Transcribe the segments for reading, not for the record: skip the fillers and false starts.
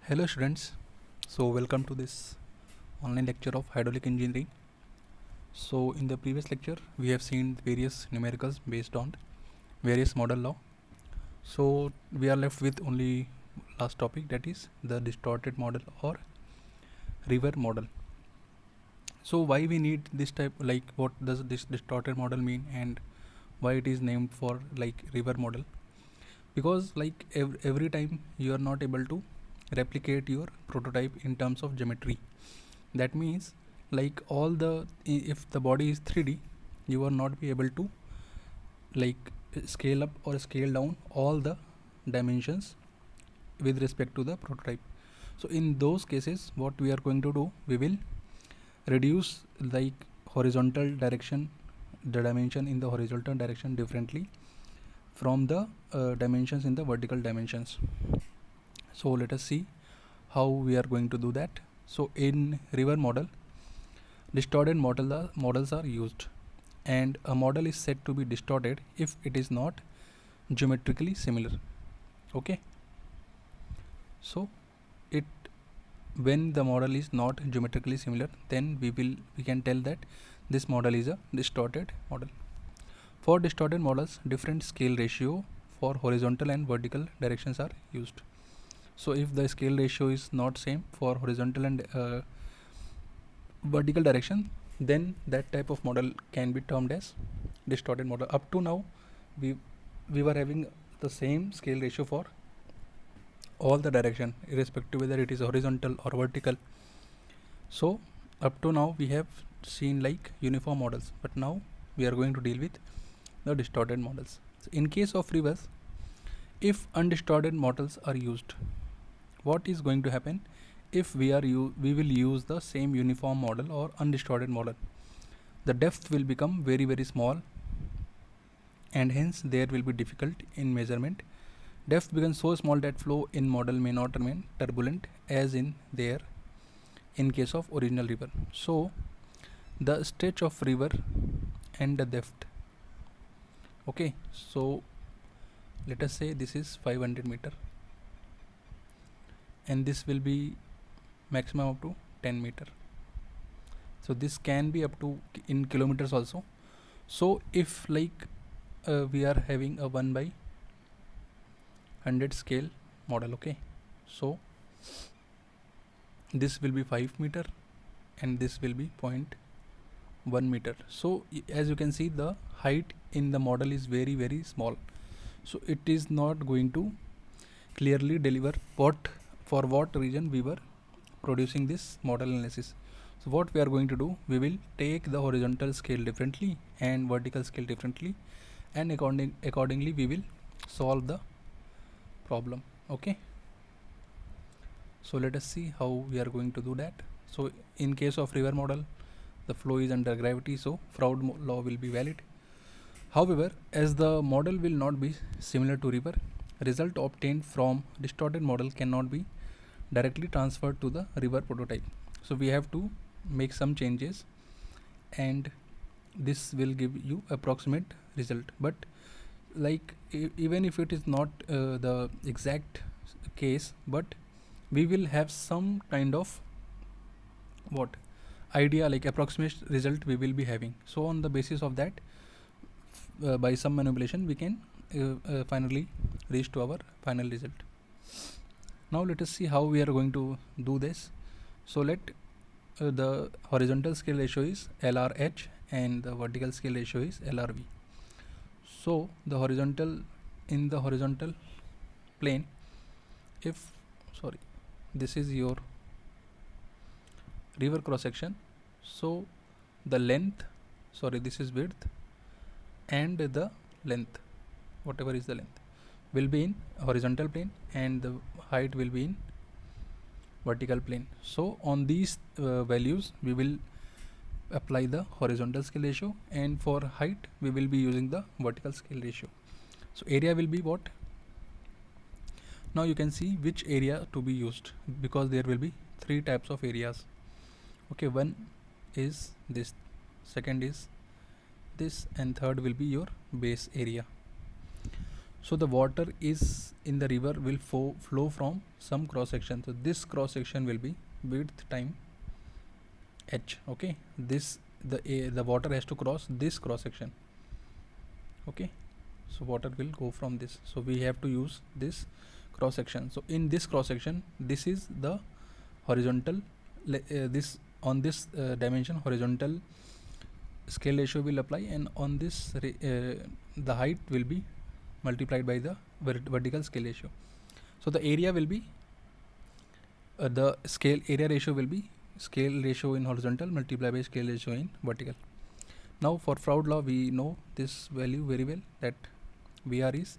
Hello students, so welcome to this online lecture of hydraulic engineering. So in the previous lecture we have seen various numericals based on various model law. So we are left with only last topic, that is the distorted model or river model. So why we need this type, like what does this distorted model mean and why it is named for like river model? Because like every time you are not able to replicate your prototype in terms of geometry. That means like if the body is 3D, you will not be able to like scale up or scale down all the dimensions with respect to the prototype. So in those cases what we are going to do, we will reduce like horizontal direction, the dimension in the horizontal direction differently from the dimensions in the vertical dimensions. So let us see how we are going to do that. So in river model, distorted models are used, and a model is said to be distorted if it is not geometrically similar. Okay, so it when the model is not geometrically similar, then we can tell that this model is a distorted model. For distorted models, different scale ratio for horizontal and vertical directions are used. So if the scale ratio is not same for horizontal and vertical direction, then that type of model can be termed as distorted model. Up to now we were having the same scale ratio for all the direction irrespective whether it is horizontal or vertical. So up to now we have seen like uniform models, but now we are going to deal with the distorted models. So in case of rivers, if undistorted models are used, what is going to happen? If we will use the same uniform model or undistorted model, the depth will become very small, and hence there will be difficult in measurement. Depth becomes so small that flow in model may not remain turbulent as in case of original river. So the stretch of river and the depth. Okay, so let us say this is 500 meter and this will be maximum up to 10 meter. So this can be up to in kilometers also. So if like we are having a 1 by 100 scale model, okay, so this will be 5 meter and this will be 0.1 meter. So as you can see, the height in the model is very small, so it is not going to clearly deliver for what region we were producing this model analysis. So what we are going to do, we will take the horizontal scale differently and vertical scale differently, and accordingly we will solve the problem. Okay, so let us see how we are going to do that. So in case of river model, the flow is under gravity, so Froude law will be valid. However, as the model will not be similar to river, result obtained from distorted model cannot be directly transferred to the river prototype. So we have to make some changes, and this will give you approximate result. But like even if it is not the exact case, but we will have some kind of what idea, like approximate result we will be having. So on the basis of that, by some manipulation we can finally reach to our final result. Now let us see how we are going to do this. So let the horizontal scale ratio is LRH and the vertical scale ratio is LRV. So the horizontal, in the horizontal plane, if sorry, this is your river cross section, so the length, sorry, this is width, and the length, whatever is the length, will be in horizontal plane and the height will be in vertical plane. So on these values we will apply the horizontal scale ratio, and for height we will be using the vertical scale ratio. So area will be what? Now you can see which area to be used, because there will be three types of areas. Okay, one is this, second is this, and third will be your base area. So the water is in the river will flow from some cross section. So this cross section will be width time h. Okay, this the water has to cross this cross section. Okay, so water will go from this, so we have to use this cross section. So in this cross section, this is the horizontal, this on this dimension horizontal scale ratio will apply, and on this the height will be multiplied by the vertical scale ratio. So the area will be the scale area ratio will be scale ratio in horizontal multiplied by scale ratio in vertical. Now for Froude law, we know this value very well, that Vr is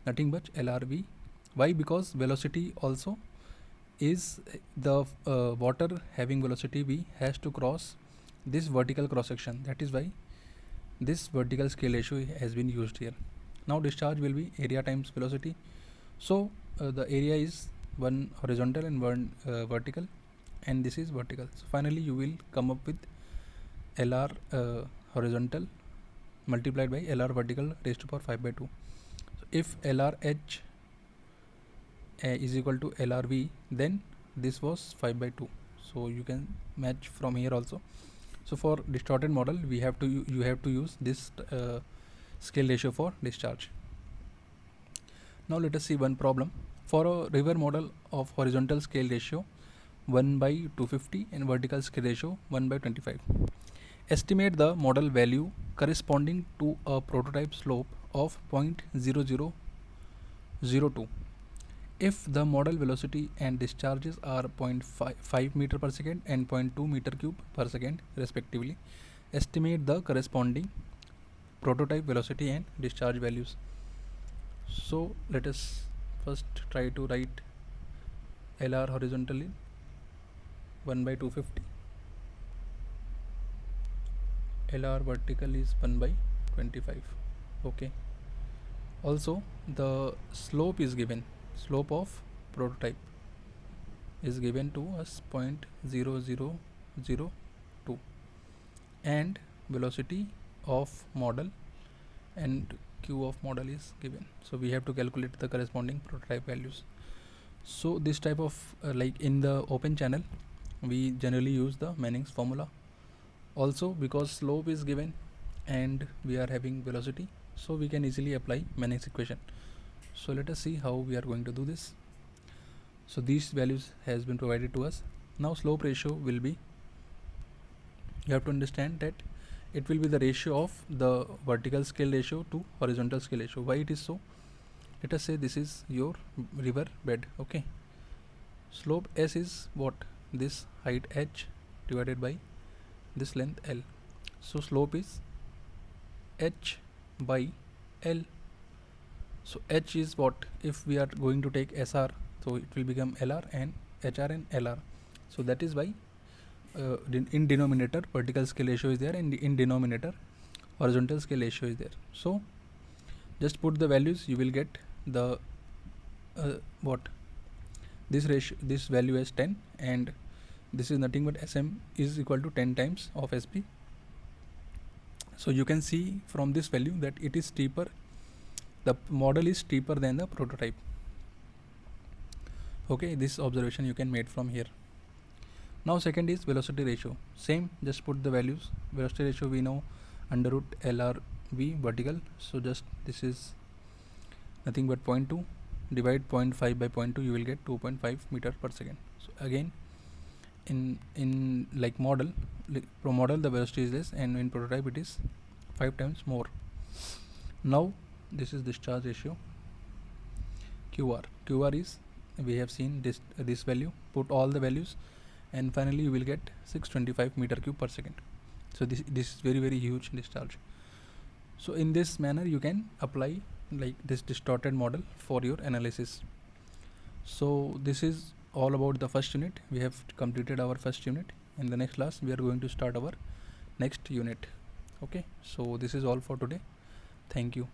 nothing but LRV. Why? Because velocity also is the water having velocity V has to cross this vertical cross section. That is why this vertical scale ratio has been used here. Now discharge will be area times velocity. So the area is one horizontal and one vertical, and this is vertical. So finally you will come up with LR horizontal multiplied by LR vertical raised to power 5 by 2. So if LRH is equal to LRV, then this was 5 by 2. So you can match from here also. So for distorted model, we have to you have to use this scale ratio for discharge. Now let us see one problem. For a river model of horizontal scale ratio 1 by 250 and vertical scale ratio 1 by 25. Estimate the model value corresponding to a prototype slope of 0.0002. If the model velocity and discharges are 0.5 meter per second and 0.2 meter cube per second respectively, estimate the corresponding prototype velocity and discharge values. So let us first try to write LR horizontally 1 by 250, LR vertical is 1 by 25. Okay, also the slope is given, slope of prototype is given to us 0.0002, and velocity of model and q of model is given. So we have to calculate the corresponding prototype values. So this type of like in the open channel, we generally use the Manning's formula. Also because slope is given and we are having velocity, so we can easily apply Manning's equation. So let us see how we are going to do this. So these values has been provided to us. Now slope ratio will be, you have to understand that it will be the ratio of the vertical scale ratio to horizontal scale ratio. Why it is so? Let us say this is your river bed. Okay, slope S is what? This height h divided by this length L. So slope is h by L. So h is what? If we are going to take SR, so it will become LR and HR and LR. So that is why in denominator vertical scale ratio is there, and in denominator horizontal scale ratio is there. So just put the values, you will get the what? This ratio, this value as 10, and this is nothing but SM is equal to 10 times of SP. So you can see from this value that it is steeper, the model is steeper than the prototype. Okay, this observation you can make from here. Now second is velocity ratio. Same, just put the values. Velocity ratio we know under root LRV vertical. So just this is nothing but 0.2, divide 0.5 by 0.2, you will get 2.5 meter per second. So again in like model, pro model the velocity is less, and in prototype it is 5 times more. Now this is discharge ratio QR. QR is, we have seen this value, put all the values, and finally you will get 625 meter cube per second. So this is very huge discharge. So in this manner you can apply like this distorted model for your analysis. So this is all about the first unit. We have completed our first unit. In the next class we are going to start our next unit. Okay, so this is all for today. Thank you.